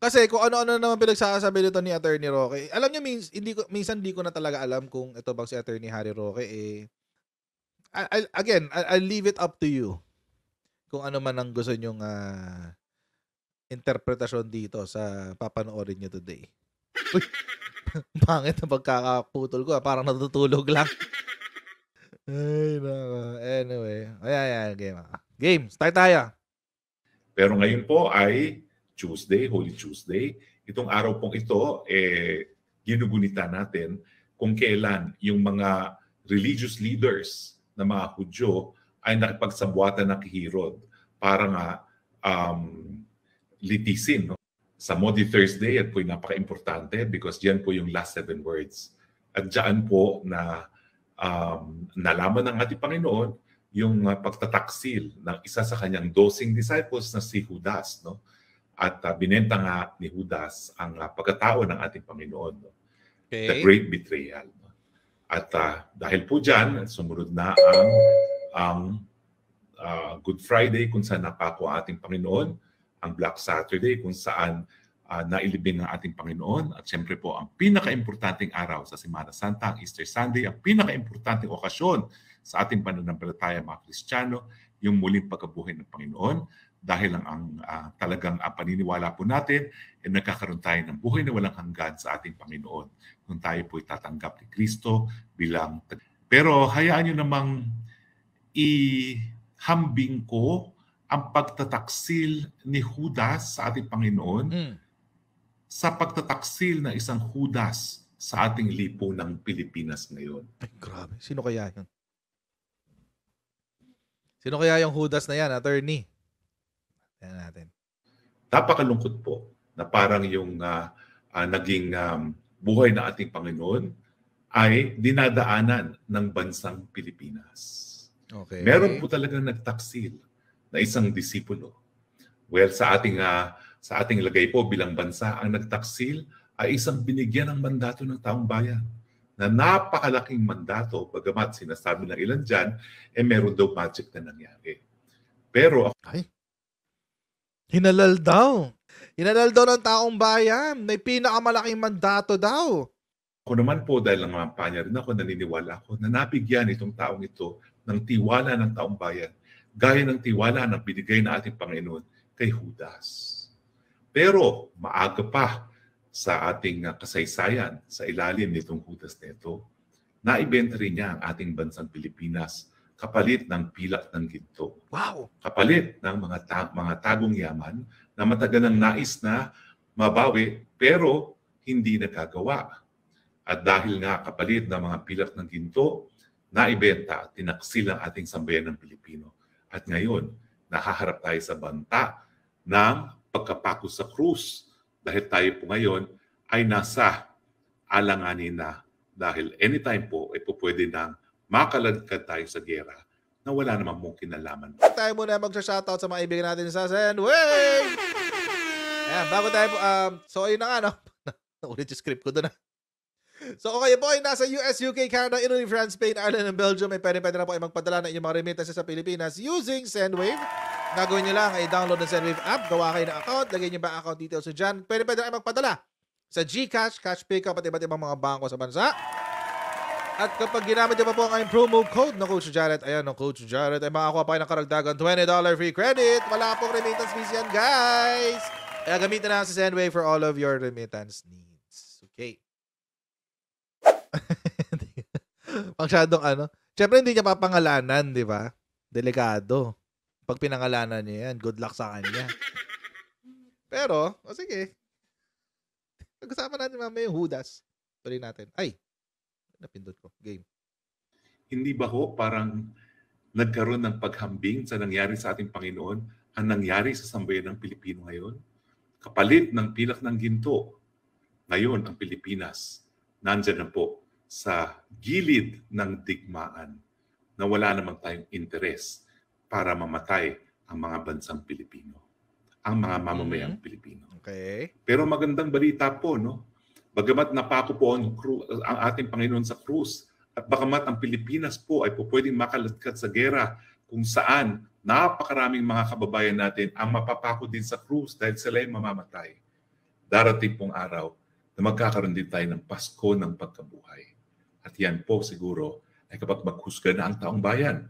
Kasi kung ano-ano naman pinagsasabi nito ni Attorney Roque. Alam niyo minsan hindi ko na talaga alam kung ito bang si Attorney Harry Roque I'll leave it up to you kung ano man ang gusto niyong interpretasyon dito sa papanoorin niyo today. Uy, pangit na pagkakaputol ko. Parang natutulog lang. Ay, nako. Anyway. Ayan, game. Game, start tayo. Pero ngayon po ay Tuesday, Holy Tuesday. Itong araw pong ito, ginugunita natin kung kailan yung mga religious leaders na mga Hudyo ay nakipagsabuatan na kay Herod para nga litisin. No? Sa Maundy Thursday, at po yung napaka-importante because diyan po yung last 7 words. At diyan po na nalaman ng ating Panginoon yung pagtataksil ng isa sa kanyang 12 disciples na si Judas. No? At binenta nga ni Judas ang pagkatao ng ating Panginoon. No? Okay. The great betrayal. No? At dahil po dyan, sumunod na ang Good Friday kung saan napako ang ating Panginoon, ang Black Saturday kung saan nailibing ang ating Panginoon, at siyempre po ang pinaka-importanting araw sa Semana Santa, ang Easter Sunday, ang pinaka-importanting okasyon sa ating pananampalataya mga Kristiyano, yung muling pagkabuhay ng Panginoon, dahil talagang paniniwala po natin nagkakaroon tayo ng buhay na walang hanggan sa ating Panginoon kung tayo po tatanggap ni Kristo bilang. Pero hayaan nyo namang ihambing ko ang pagtataksil ni Judas sa ating Panginoon sa pagtataksil ng isang Judas sa ating lipunang Pilipinas ngayon. Ay, grabe. Sino kaya yun? Sino kaya yung Judas na yan, attorney? Ayan natin. Napakalungkot po na parang yung naging buhay na ating Panginoon ay dinadaanan ng bansang Pilipinas. Okay. Meron po talagang nagtaksil na isang disipulo. Well, sa ating lagay po bilang bansa, ang nagtaksil ay isang binigyan ng mandato ng taong bayan na napakalaking mandato, bagamat sinasabi ng ilan dyan, meron daw magic na nangyari. Pero hinalal daw. Hinalal daw ng taong bayan. May pinakamalaking mandato daw. Ako naman po, dahil ng mga panya rin ako, naniniwala ako na nabigyan itong taong ito ng tiwala ng taong bayan, gaya ng tiwala na binigay na ating Panginoon kay Judas. Pero maaga pa sa ating kasaysayan, sa ilalim nitong Judas na ito, naibenta rin niya ang ating bansang Pilipinas kapalit ng pilak ng ginto. Wow! Kapalit ng mga tagong yaman na matagal ng nais na mabawi pero hindi nagagawa. At dahil nga kapalit ng mga pilak ng ginto, naibenta at tinaksil ang ating sambayan ng Pilipino. At ngayon, nahaharap tayo sa banta ng pagkapako sa krus. Dahil tayo po ngayon ay nasa alanganin na. Dahil anytime po ay po pwede nang makaladkad tayo sa gera na wala namang mong kinalaman. Tayo muna mag-shoutout sa mga ibigan natin sa Sendwave! Ayan, bago tayo po, so ayun na nga, no? Naulit yung script ko doon, na. So kung kayo po ay nasa US, UK, Canada, Italy, France, Spain, Ireland, and Belgium, ay pwede na po ay magpadala ng inyong mga remittances sa Pilipinas using Sendwave. Nagawin nyo lang ay download ng Sendwave app, gawa kayo ng account, lagay nyo ba account details so dyan. Pwede na ay magpadala sa GCash, Cash Pickup, at iba't ibang mga bangko sa bansa. At kapag ginamit nyo pa po ang promo code ng Coach Jared, ayan, ng Coach Jared, ay makakuha pa kayo ng karagdagan $20 free credit. Wala pong remittance fees yan, guys. Kaya gamitin na sa Sendwave for all of your remittance needs. Okay. Masyadong Siyempre hindi niya papangalanan, di ba? Delikado. Pag pinangalanan niya yan, good luck sa kanya. Pero, sige. Pag-usapan natin mamaya yung Judas. Tuloy natin. Ay, napindot ko. Game. Hindi ba ho parang nagkaroon ng paghambing sa nangyari sa ating Panginoon ang nangyari sa sambayan ng Pilipino ngayon? Kapalit ng pilak ng ginto. Ngayon, ang Pilipinas, nandyan na po sa gilid ng digmaan na wala namang tayong interes para mamatay ang mga bansang Pilipino, ang mga mamamayang Pilipino. Okay. Pero magandang balita po, no? Bagamat napako po ang ating Panginoon sa krus, at bagamat ang Pilipinas po ay po pwedeng makaladkad sa gera kung saan napakaraming mga kababayan natin ang mapapako din sa krus dahil sila ay mamamatay. darating pong araw na magkakaroon din tayo ng Pasko ng pagkabuhay. At yan po siguro ay kapag maghusga na ang taong bayan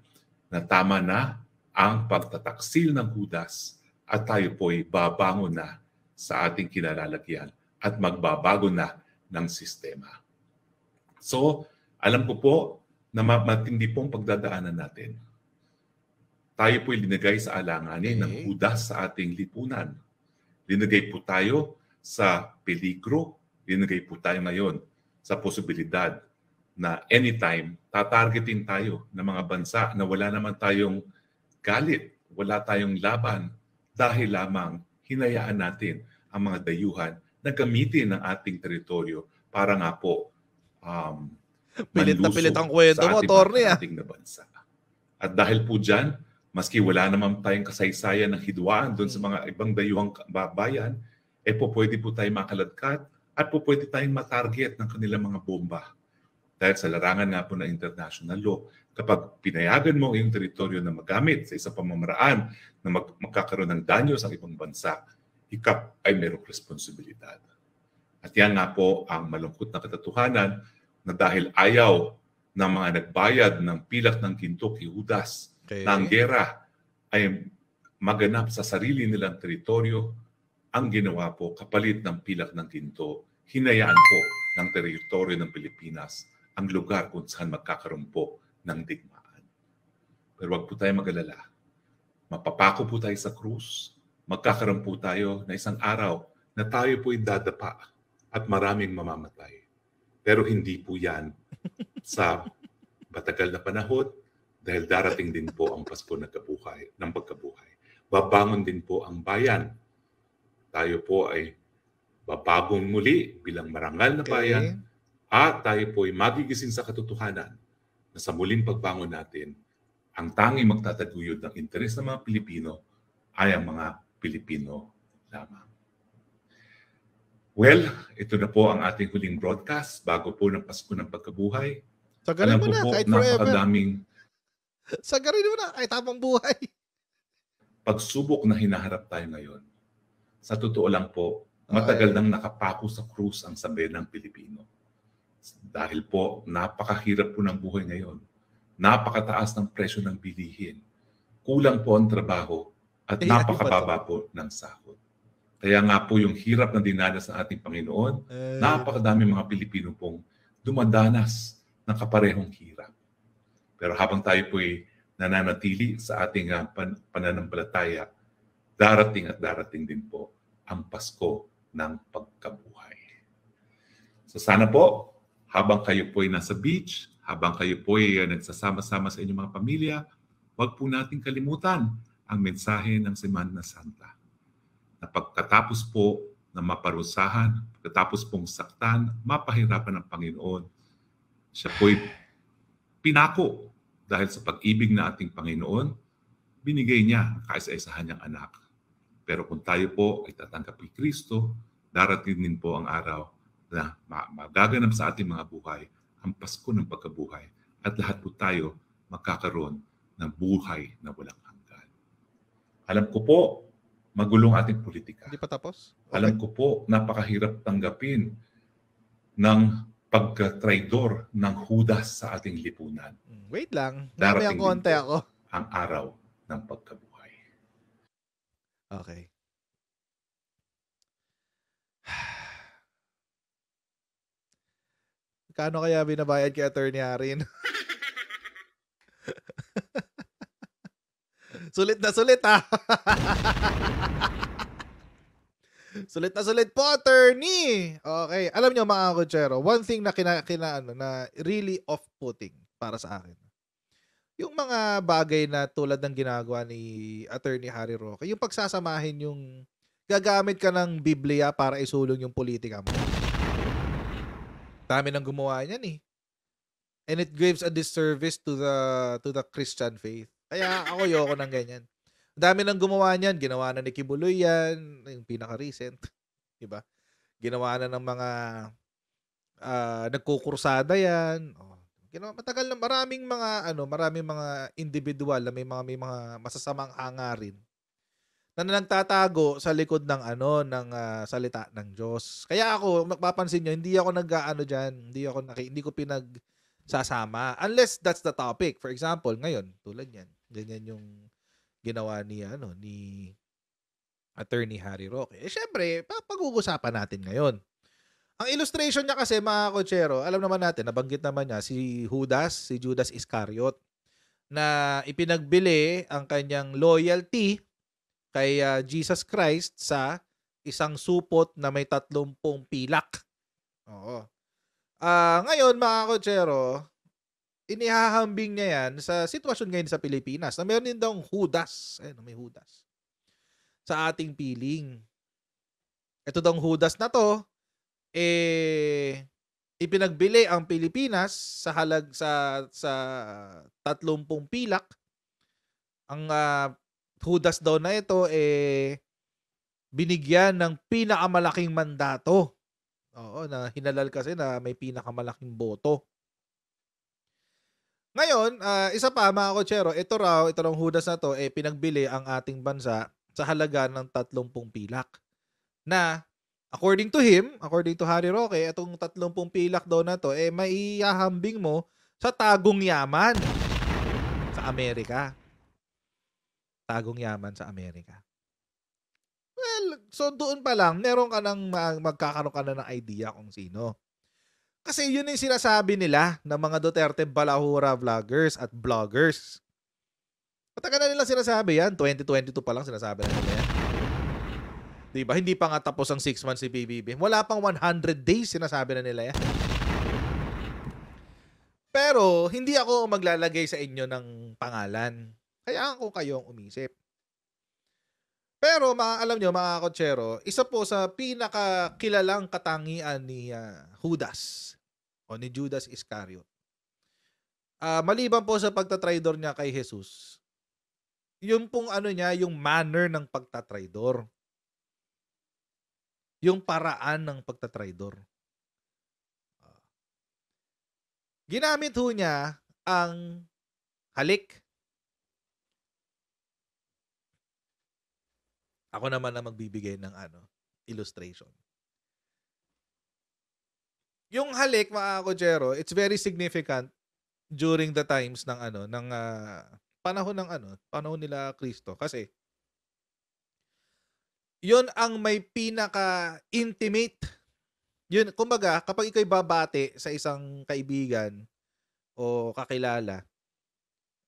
na tama na ang pagtataksil ng Judas at tayo po'y babangon na sa ating kinalalagyan at magbabago na ng sistema. So, alam ko po na matindi pong pagdadaanan natin. Tayo po'y linagay sa alanganin ng Judas sa ating lipunan. Linagay po tayo sa peligro. Linagay po tayo ngayon sa posibilidad na anytime tatargetin tayo ng mga bansa na wala naman tayong galit, wala tayong laban dahil lamang hinayaan natin ang mga dayuhan na gamitin ang ating teritoryo para nga po pilit na pilit ang kwento mo, sa Torne. ating na bansa. At dahil po dyan, maski wala naman tayong kasaysayan ng hidwaan doon sa mga ibang dayuhang bayan, po pwede po tayo makaladkat at po pwede tayong matarget ng kanilang mga bomba. Dahil sa larangan nga po ng international law, kapag pinayagan mo ang iyong teritoryo na magamit sa isang pamamaraan na magkakaroon ng danyo sa ibang bansa, ikaw ay mayroong responsibilidad. At yan nga po ang malungkot na katotohanan na dahil ayaw ng mga nagbayad ng pilak ng ginto kay Judas na ang gera ay maganap sa sarili nilang teritoryo, ang ginawa po kapalit ng pilak ng ginto, hinayaan po ng teritoryo ng Pilipinas ang lugar kung saan magkakaroon po ng digmaan. Pero wag po tayo mag-alala. Mapapako po tayo sa krus, magkakaroon po tayo na isang araw na tayo po'y dadapa at maraming mamamatay. Pero hindi po yan sa matagal na panahon dahil darating din po ang Pasko ng pagkabuhay. Babangon din po ang bayan. Tayo po ay babagong muli bilang marangal na bayan at tayo po ay magigising sa katotohanan na sa muling pagbangon natin, ang tanging magtataguyod ng interes ng mga Pilipino ay ang mga Pilipino lamang. Well, ito na po ang ating huling broadcast bago po ng Pasko ng Pagkabuhay. Sagarin mo na, kahit forever. Napakadaming sagarin mo na, kahit habang buhay. Pagsubok na hinaharap tayo ngayon. Sa totoo lang po, matagal nang nakapako sa krus ang sambayanang Pilipino. Dahil po, napakahirap po ng buhay ngayon. Napakataas ng presyo ng bilihin. Kulang po ang trabaho at napakababa po ng sahod. Kaya nga po yung hirap na dinanas ng ating Panginoon, napakadami mga Pilipino pong dumadanas ng kaparehong hirap. Pero habang tayo po'y nananatili sa ating pananampalataya, darating din po ang Pasko ng Pagkabuhay. So sana po, habang kayo po'y nasa beach, habang kayo po'y nagsasama-sama sa inyong mga pamilya, huwag po natin kalimutan ang mensahe ng Semana Santa. Na pagkatapos po na maparusahan, pagkatapos pong saktan, mapahirapan ng Panginoon, siya po'y pinako dahil sa pag-ibig na ating Panginoon, binigay niya ang kaisa-isahan niyang anak. Pero kung tayo po ay tatanggap kay Kristo, darating din po ang araw na magaganap sa ating mga buhay ang Pasko ng Pagkabuhay at lahat po tayo magkakaroon ng buhay na walang hanggan. Alam ko po, magulong ating politika. Hindi pa tapos? Okay. Alam ko po, napakahirap tanggapin ng pagka-traidor ng Judas sa ating lipunan. Wait lang. Darating May konti din ako. ang araw ng pagkabuhay. Okay. Kano kaya binabayad kay Attorney Harin? Sulit na sulit, ha? Sulit na sulit po, Attorney. Okay. Alam niyo, mga kutsero, one thing na na really off-putting para sa akin. Yung mga bagay na tulad ng ginagawa ni Attorney Harry Roque, yung pagsasamahin yung gagamit ka ng Biblia para isulong yung politika mo. Dami nang gumawa niyan eh. And it gives a disservice to the Christian faith. Kaya ako yoko ng ganyan. Dami nang gumawa niyan. Ginawa na ni Kibuloy yan. Yung pinaka-recent. Diba? Ginawa na ng mga nagkukursada yan. Ginawa, matagal na maraming mga individual na may mga masasamang hangarin na nagtatago sa likod ng salita ng Diyos. Kaya ako, mapapansin niyo, hindi ako nag-aano diyan, hindi ko pinagsasama unless that's the topic. For example, ngayon, tulad niyan, ganyan yung ginawa ni Attorney Harry Roque. Syempre, pag-uusapan natin ngayon. Ang illustration niya kasi, mga kotsero, alam naman natin, nabanggit naman niya si Judas Iscariot, na ipinagbili ang kanyang loyalty kay Jesus Christ sa isang supot na may 30 pilak. Oo. Ngayon, mga kotsero, inihahambing niya yan sa sitwasyon ngayon sa Pilipinas na meron din daw Judas. Ayun, may Judas sa ating piling. Ito daw Judas na to, ipinagbili ang Pilipinas sa 30 pilak. Ang Judas daw na ito binigyan ng pinakamalaking mandato. Oo, na hinalal kasi na may pinakamalaking boto. Ngayon, isa pa, mga kotsero, ito raw Judas na to, pinagbili ang ating bansa sa halaga ng 30 pilak. Na, according to Harry Roque, itong 30 pilak daw na to, maihahambing mo sa tagong yaman sa Amerika. Tagong yaman sa Amerika. Well, so doon pa lang, magkakaroon ka na ng idea kung sino. Kasi yun yung sinasabi nila ng mga Duterte balahura vloggers at bloggers. Matagal na nilang sinasabi yan. 2022 pa lang sinasabi na nila yan. Diba? Hindi pa nga tapos ang 6 months si PBBM. Wala pang 100 days sinasabi na nila yan. Pero, hindi ako maglalagay sa inyo ng pangalan. Kaya ko kayong umisip. Pero, alam nyo, mga kotsero, isa po sa pinakakilalang katangian ni Judas o ni Judas Iscariot. Maliban po sa pagtatraidor niya kay Jesus, yung pong yung manner ng pagtatraidor. Yung paraan ng pagtatraidor. Ginamit ho niya ang halik. Ako naman na magbibigay ng illustration. Yung halik, mga kotsero, it's very significant during the times ng panahon nila Kristo, kasi yun ang may pinaka-intimate. Yun, kumbaga, kapag ikaw'y babati sa isang kaibigan o kakilala,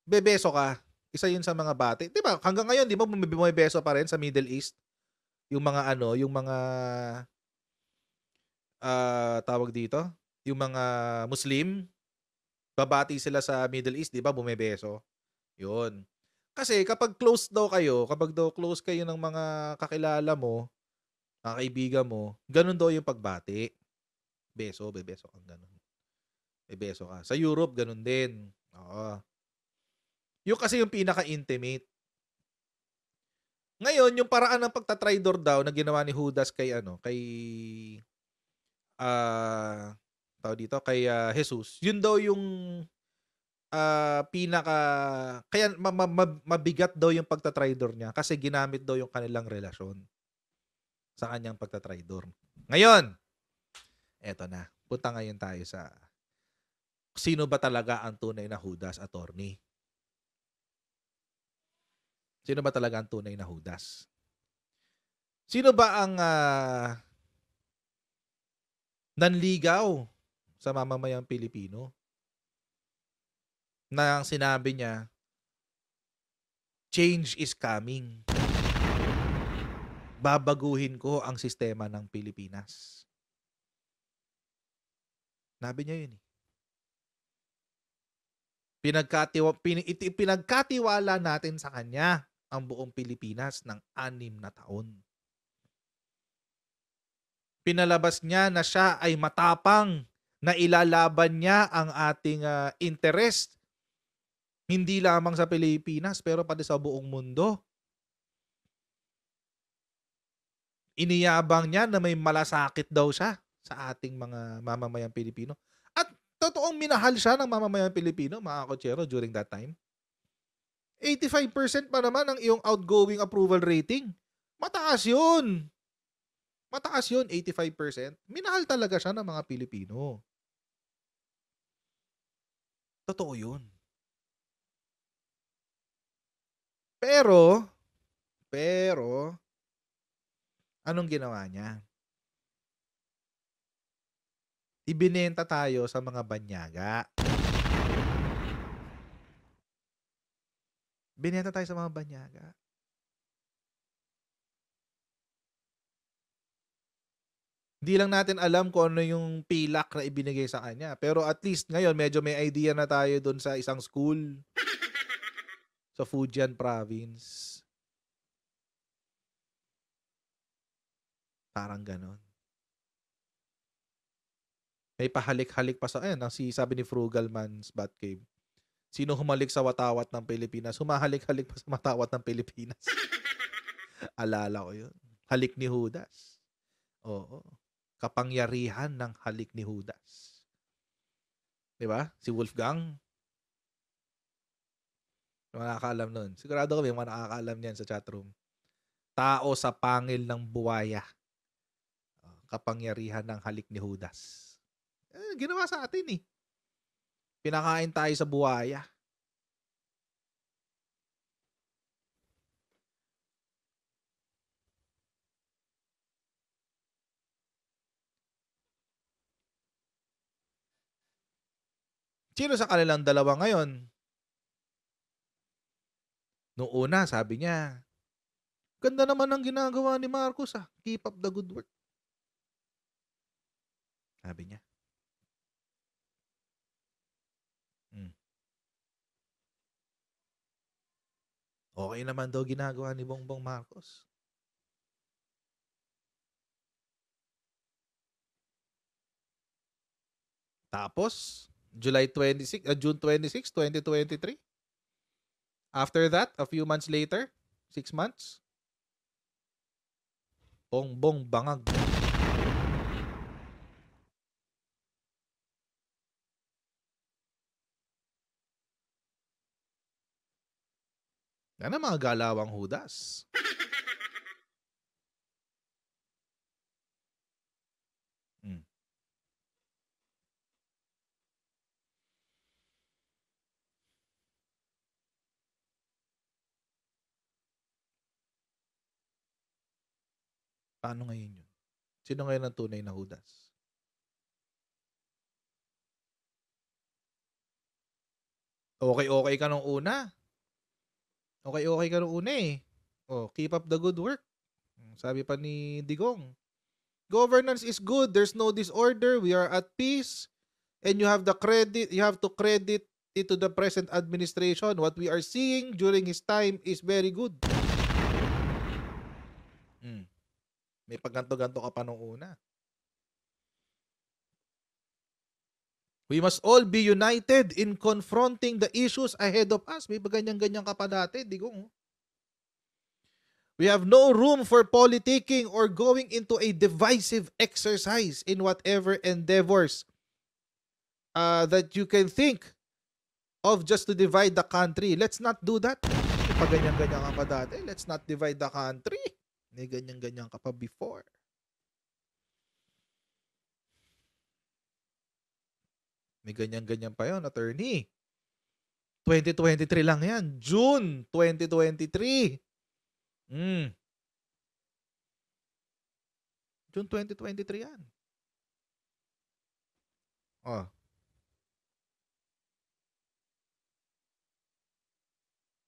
bebeso ka. Isa yun sa mga bati. 'Di ba? Hanggang ngayon, 'di ba, bumibeso pa rin sa Middle East yung mga tawag dito, yung mga Muslim, babati sila sa Middle East, 'di ba, bumibeso. 'Yun. Kasi kapag close kayo ng mga kakilala mo, mga kaibigan mo, ganun daw yung pagbati. Bebeso kang ganun. Bebeso ka. Sa Europe, ganun din. Oo. Yung kasi yung pinaka-intimate. Ngayon, yung paraan ng pagtatraidor daw na ginawa ni Judas kay Jesus, yun daw yung kaya mabigat daw yung pagtatraidor niya kasi ginamit daw yung kanilang relasyon sa kanyang pagtatraidor. Ngayon, eto na. Punta ngayon tayo sa sino ba talaga ang tunay na Judas, attorney? Sino ba talaga ang tunay na Judas? Sino ba ang nanligaw sa mamamayang Pilipino na ang sinabi niya, change is coming. Babaguhin ko ang sistema ng Pilipinas. Sabi niya yun. Pinagkatiwala natin sa kanya ang buong Pilipinas ng 6 na taon. Pinalabas niya na siya ay matapang, na ilalaban niya ang ating interest, hindi lamang sa Pilipinas pero pati sa buong mundo. Iniyabang niya na may malasakit daw siya sa ating mga mamamayang Pilipino. At totoong minahal siya ng mamamayang Pilipino, mga kotsero, during that time. 85% pa naman ang iyong outgoing approval rating Mataas yun. Mataas yun, 85%. Minahal talaga siya ng mga Pilipino. Totoo yun. Pero, anong ginawa niya? Ibinenta tayo sa mga banyaga. Binenta tayo sa mga banyaga. Hindi lang natin alam kung ano yung pilak na ibinigay sa kanya. Pero at least ngayon, medyo may idea na tayo dun sa isang school sa Fujian province. Parang ganon. May pahalik-halik pa sa, sabi ni Frugal Man's Batcave. Sino humalik sa watawat ng Pilipinas? Humahalik-halik pa sa matawat ng Pilipinas. Alala ko yun. Halik ni Judas. Oo. Kapangyarihan ng halik ni Judas. Diba? Si Wolfgang. Mga nakakaalam nun. Sigurado kami mga nakakaalam niyan sa chatroom. Tao sa pangil ng buwaya. Kapangyarihan ng halik ni Judas. Ginawa sa atin eh. Pinakain tayo sa buwaya. Sino sa kanilang dalawa ngayon? Noong una, sabi niya, ganda naman ang ginagawa ni Marcos ah. Keep up the good work. Sabi niya. Okay naman daw ginagawa ni Bongbong Marcos. Tapos, June 26, 2023. After that, a few months later, 6 months, Bongbong bangag. Yan ang mga galawang Judas. Paano ngayon yun? Sino ngayon ang tunay na Judas? Okay ka nung una. Okay ka nung una eh. Keep up the good work. Sabi pa ni Digong. Governance is good. There's no disorder. We are at peace. And you have to credit it to the present administration. What we are seeing during his time is very good. May pagganto-ganto ka pa nung una. We must all be united in confronting the issues ahead of us. May ganyan-ganyan ka pa dati, Digong. We have no room for politicking or going into a divisive exercise in whatever endeavors that you can think of just to divide the country. Let's not do that. May ganyan-ganyan ka pa dati. Let's not divide the country. May ganyan-ganyan ka pa before. May ganyan-ganyan pa yun, attorney. 2023 lang yan. June 2023. June 2023 yan.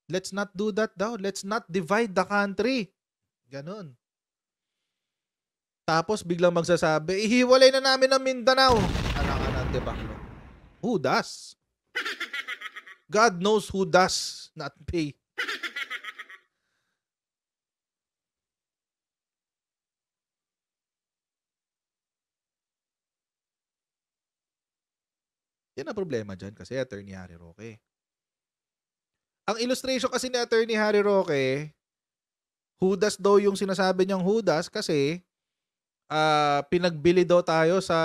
Let's not do that daw. Let's not divide the country. Ganon. Tapos biglang magsasabi, ihiwalay na namin ang Mindanao. Anak-anak, debaklo. Who does? God knows who does not pay. Yan ang problema dyan kasi Attorney Harry Roque. Ang illustration kasi ni Attorney Harry Roque, Judas daw yung sinasabi niyang Judas kasi pinagbili daw tayo sa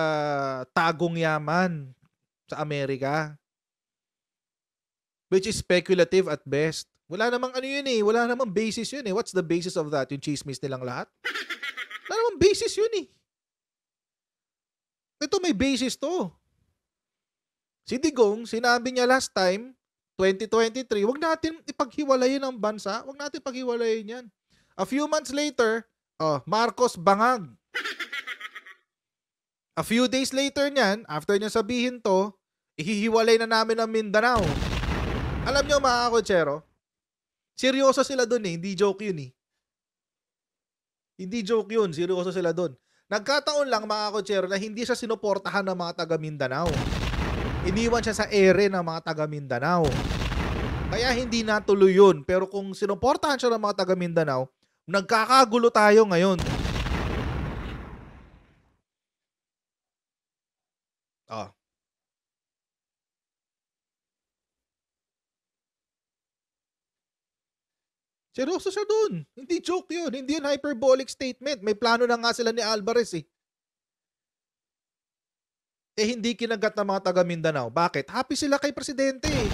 tagong yaman sa Amerika. Which is speculative at best. Wala namang ano yun eh. Wala namang basis yun eh. What's the basis of that? Yung chismis nilang lahat? Wala namang basis yun eh. Ito may basis to. Si Digong, sinabi niya last time, 2023, wag natin ipaghiwalayin ang bansa. Wag natin paghiwalayin yan. A few months later, Marcos bangag. A few days later niyan, after niya sabihin to, ihihiwalay na namin ang Mindanao. Alam niyo mga kotsero, seryoso sila dun eh. Hindi joke yun eh. Hindi joke yun. Seryoso sila dun. Nagkataon lang mga kotsero na hindi siya sinuportahan ng mga taga Mindanao. Iniwan siya sa ere ng mga taga Mindanao. Kaya hindi natuloy yun. Pero kung sinuportahan siya ng mga taga Mindanao, nagkakagulo tayo ngayon. Seryoso siya dun. Hindi joke yun. Hindi yun hyperbolic statement. May plano na nga sila ni Alvarez eh. Hindi kinagat ng mga taga Mindanao. Bakit? Happy sila kay presidente eh.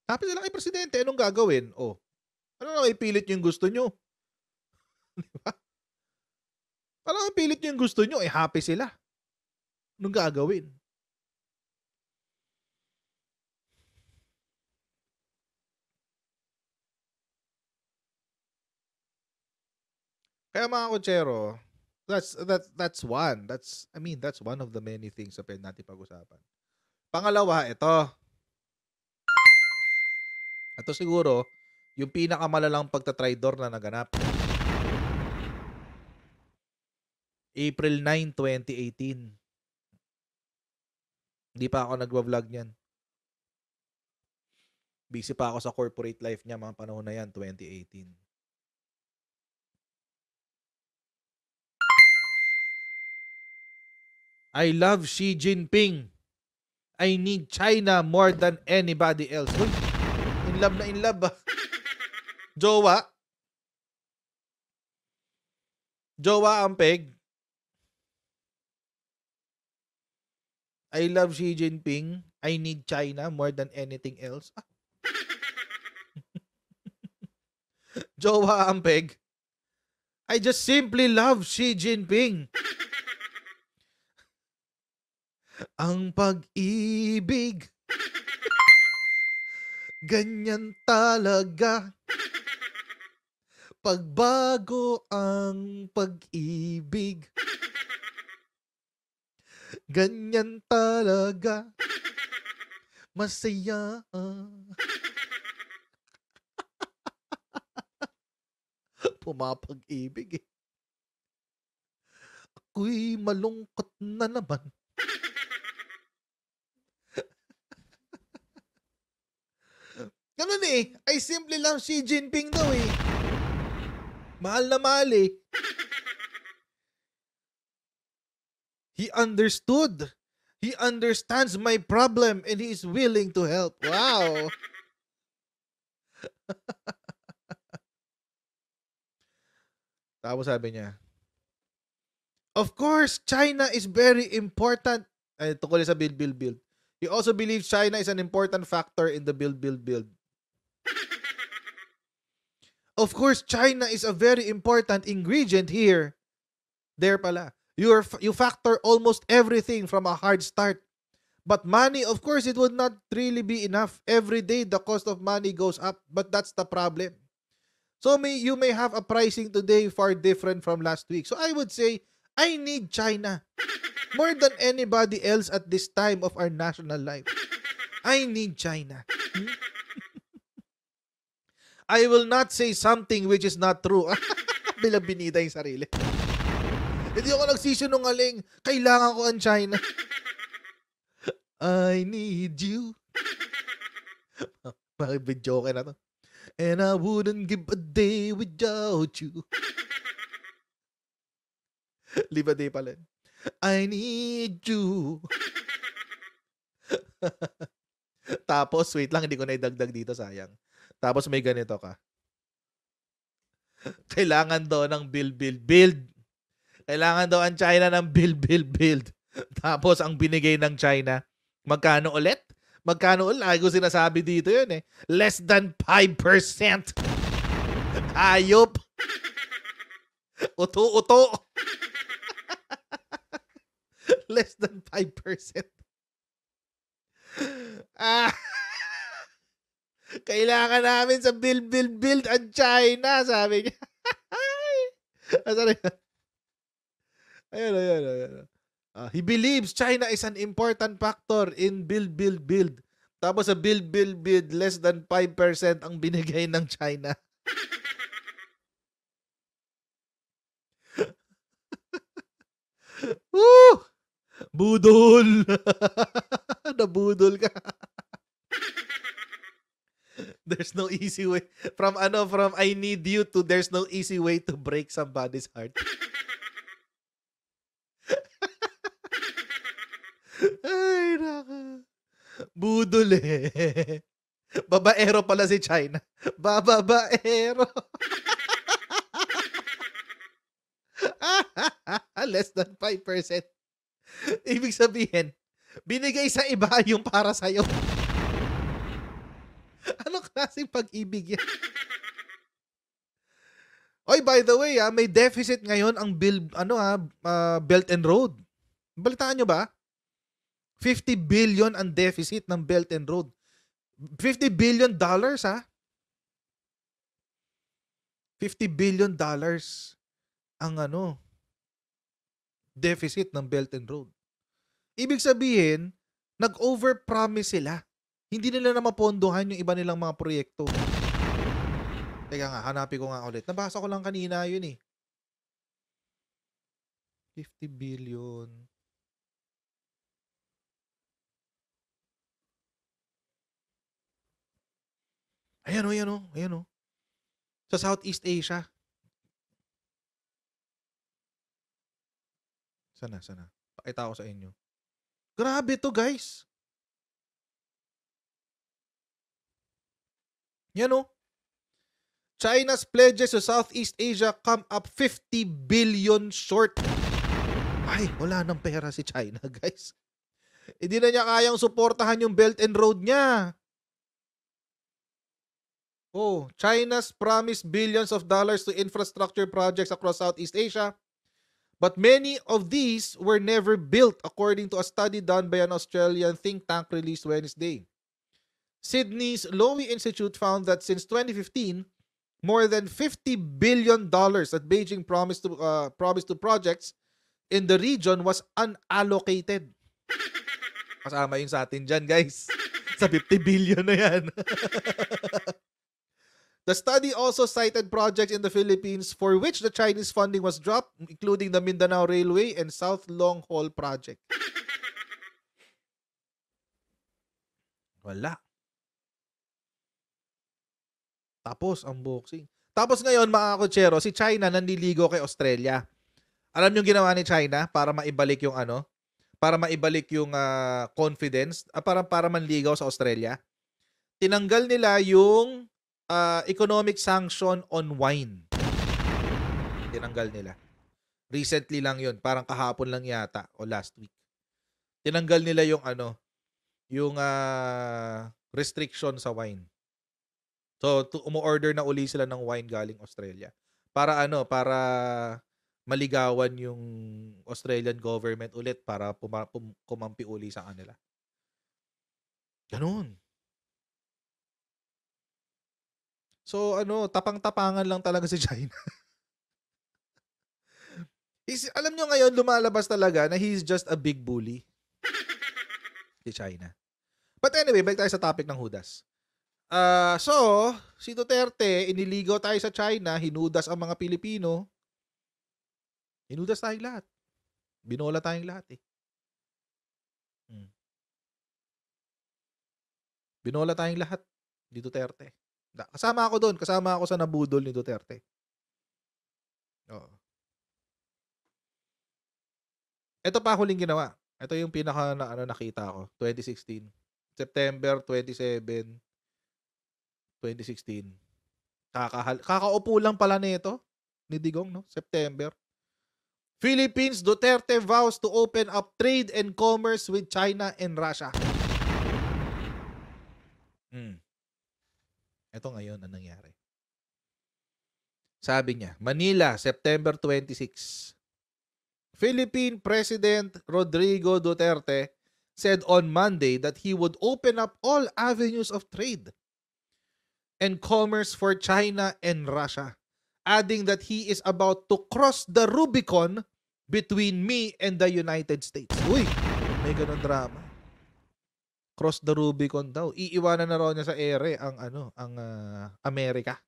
Happy sila kay presidente. Anong gagawin? Ano na ipilit nyo yung gusto nyo? Diba? Parang ipilit nyo yung gusto nyo. Happy sila. Anong gagawin? Kaya mga kotsero, that's one. That's one of the many things na pwede natin pag-usapan. Pangalawa, ito. Ito siguro, yung pinakamalalang pagtatraidor na naganap. April 9, 2018. Hindi pa ako nagwa-vlog niyan. Busy pa ako sa corporate life niya mga panahon na yan, 2018. I love Xi Jinping. I need China more than anybody else. Uy, in love na in love ba? Jowa? Jowa ang peg? I love Xi Jinping. I need China more than anything else. Jowa ang peg? I just simply love Xi Jinping. Ang pag-ibig, ganyan talaga. Pagbago ang pag-ibig, ganyan talaga. Masaya. Pumapag-ibig eh. Ako'y malungkot na naman. Ganun eh. I simply love Xi Jinping daw eh. Mahal na mahal eh. He understood. He understands my problem and he is willing to help. Wow. Tapos sabi niya, of course, China is very important. Ay, tungkol sa build. He also believes China is an important factor in the build. Of course, China is a very important ingredient here. There pala. You factor almost everything from a hard start. But money, of course, it would not really be enough. Every day, the cost of money goes up. But that's the problem. So you may have a pricing today far different from last week. So I would say, I need China more than anybody else at this time of our national life. I need China. I will not say something which is not true. Bilang binida yung sarili. Hindi ako nagsisinungaling. Kailangan ko ang China. I need you. Bakit video ka na to? And I wouldn't give a day without you. Live a day pala. I need you. Tapos, wait lang, hindi ko na idagdag dito, sayang. Tapos may ganito ka. Kailangan daw ng build. Kailangan daw ang China ng build. Tapos ang binigay ng China, magkano ulit? Magkano ulit? Lagi ko sinasabi dito yun eh. Less than 5%. Hayop. Uto-uto. Less than 5%. Kailangan namin sa build ang China, sabi niya. Sorry. Ayun. He believes China is an important factor in build. Tapos sa build, less than 5% ang binigay ng China. Woo! Budol! Nabudol ka. There's no easy way. From I need you to there's no easy way to break somebody's heart. Ay, naka. Budol eh. Babaero pala si China. Babaero. Less than 5%. Ibig sabihin, binigay sa iba yung para sa'yo. Anong klaseng pag-ibig yan? Oy, by the way, may deficit ngayon ang Belt and Road. Balitaan nyo ba? 50 billion ang deficit ng Belt and Road. $50 billion, ha? $50 billion ang deficit ng Belt and Road. Ibig sabihin, nag-overpromise sila. Hindi nila na mapondohan yung iba nilang mga proyekto. Teka nga, hanapin ko nga ulit. Nabasa ko lang kanina yun eh. 50 billion. Ayan o. Sa Southeast Asia. Sana. Pakita ko sa inyo. Grabe to, guys. Yan o. China's pledges to Southeast Asia come up 50 billion short. Ay, wala nang pera si China, guys. Hindi na niya kayang suportahan yung Belt and Road niya. Oh, China's promised billions of dollars to infrastructure projects across Southeast Asia, but many of these were never built, according to a study done by an Australian think tank released Wednesday. Sydney's Lowy Institute found that since 2015, more than $50 billion that Beijing promised to projects in the region was unallocated. Kasama yun sa atin dyan, guys. Sa 50 billion na yan. The study also cited projects in the Philippines for which the Chinese funding was dropped, including the Mindanao Railway and South Long Haul Project. Wala. Tapos ang boxing. Tapos ngayon, mga kotsero, si China nanliligo kay Australia. Alam niyo ginawa ni China para maibalik yung confidence, para manligaw sa Australia? Tinanggal nila yung economic sanction on wine. Tinanggal nila. Recently lang yun. Parang kahapon lang yata o last week. Tinanggal nila yung restriction sa wine. So, umu-order na uli sila ng wine galing Australia. Para maligawan yung Australian government ulit para kumampi uli sa kanila. Ganun. So, tapang-tapangan lang talaga si China. Alam nyo ngayon, lumalabas talaga na he's just a big bully. Si China. But anyway, balik tayo sa topic ng Hudas. So, si Duterte, iniligaw tayo sa China, hinudas ang mga Pilipino. Hinudas tayong lahat. Binola tayong lahat eh. Binola tayong lahat ni Duterte. Kasama ako doon. Kasama ako sa nabudol ni Duterte. Oo. Ito pa huling ginawa. Ito yung pinaka nakita ko. 2016. September 27, 2016. Kakaupo lang pala nito ni Digong, no? September. Philippines, Duterte vows to open up trade and commerce with China and Russia. Ito ngayon ang nangyari. Sabi niya, Manila, September 26. Philippine President Rodrigo Duterte said on Monday that he would open up all avenues of trade and commerce for China and Russia, adding that he is about to cross the Rubicon between me and the United States. Uy, may ganun drama. Cross the Rubicon daw. Iiwanan na raw niya sa ere ang Amerika.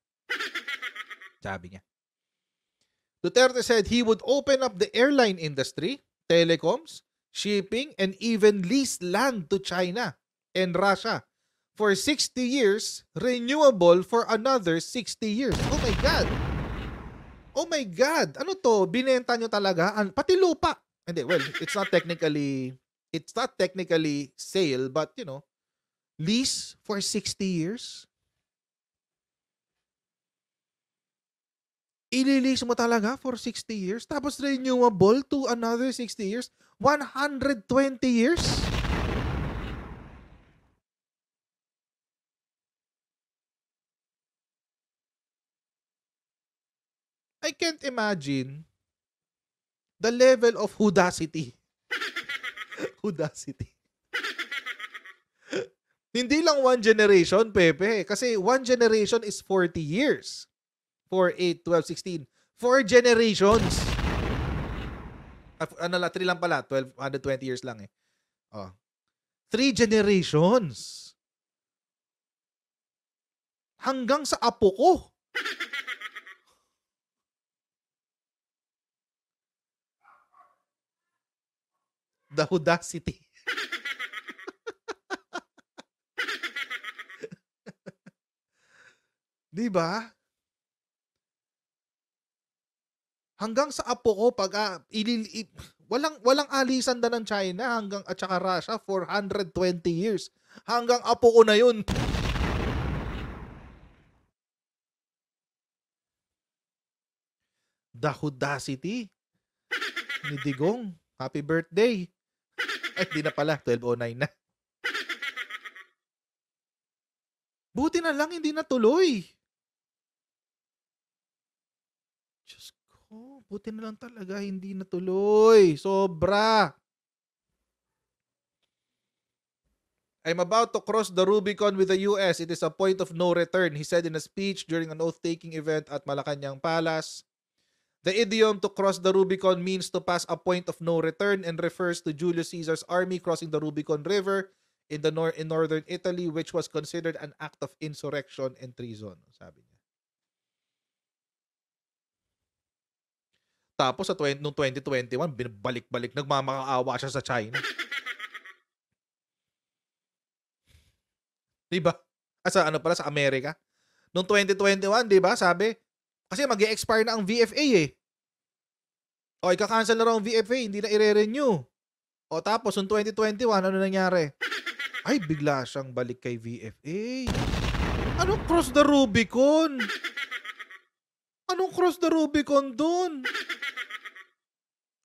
Sabi niya. Duterte said he would open up the airline industry, telecoms, shipping, and even lease land to China and Russia for 60 years, renewable for another 60 years. Oh my God! Oh my God! Ano to? Binenta nyo talaga? Pati lupa. Hindi, well, it's not technically sale, but you know, lease for 60 years? Ililiis mo talaga for 60 years? Tapos renewable to another 60 years? 120 years? I can't imagine the level of audacity. Audacity. Hindi lang one generation, Pepe. Kasi one generation is 40 years. 4, 8, 12, 16. 4 generations. 3 lang pala. 120 years lang eh. 3 generations. Hanggang sa apo ko. The audacity. Diba? Hanggang sa apo ko pag walang alisan na ng China at saka Russia for 120 years. Hanggang apo ko na yun. The audacity ni Digong. Happy birthday. Ay, di na pala. 12:09 na. Buti na lang hindi natuloy. Diyos ko, buti na lang talaga hindi natuloy. Sobra. I'm about to cross the Rubicon with the US. It is a point of no return, he said in a speech during an oath-taking event at Malacanang Palace. The idiom to cross the Rubicon means to pass a point of no return and refers to Julius Caesar's army crossing the Rubicon River in northern Italy, which was considered an act of insurrection and treason, sabi niya. Tapos noong 2021, binabalik-balik, nagmamakaawa siya sa China. Diba? Sa sa Amerika. Noong 2021, diba, sabi, kasi mag-e-expire na ang VFA eh. O, ika-cancel na raw ang VFA, hindi na i-renew. O, tapos, noong 2021, ano nangyari? Ay, bigla siyang balik kay VFA. Anong cross the Rubicon? Anong cross the Rubicon dun?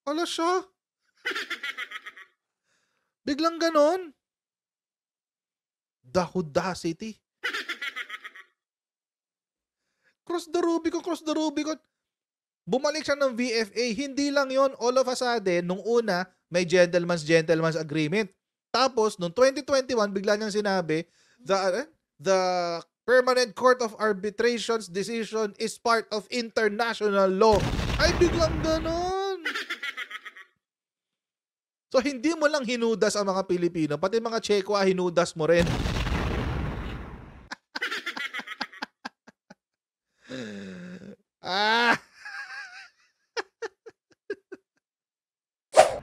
Wala siya. Biglang ganon. The audacity. Cross the Rubicon. Bumalik siya ng VFA. Hindi lang yon, all of a sudden, nung una, may gentleman's agreement. Tapos, nung 2021, bigla niyang sinabi, the Permanent Court of Arbitration's decision is part of international law. Ay, biglang ganon. So, hindi mo lang hinudas ang mga Pilipino, pati mga Chekwa, hinudas mo rin.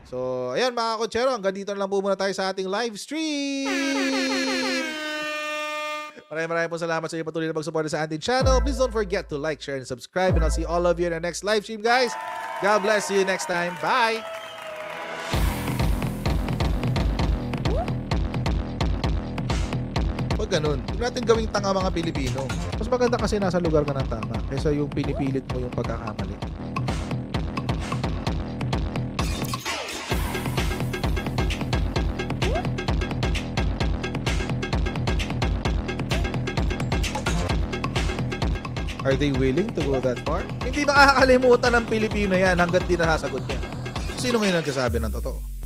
So, ayan mga kotsero, hanggang dito na lang po muna tayo sa ating live stream. Maraming po salamat sa inyo patuloy na pagsuporta sa ating channel. Please don't forget to like, share, and subscribe. And I'll see all of you in our next live stream, guys. God bless you next time. Bye! Huwag ganun. Huwag natin gawing tanga mga Pilipino. Mas maganda kasi nasa lugar ka ng tama kaysa yung pinipilit mo yung pagkakamali. Are they willing to go that far? Hindi nakakalimutan ng Pilipino yan hanggat di nasasagot niya. Sino ngayon nagsasabi ng totoo?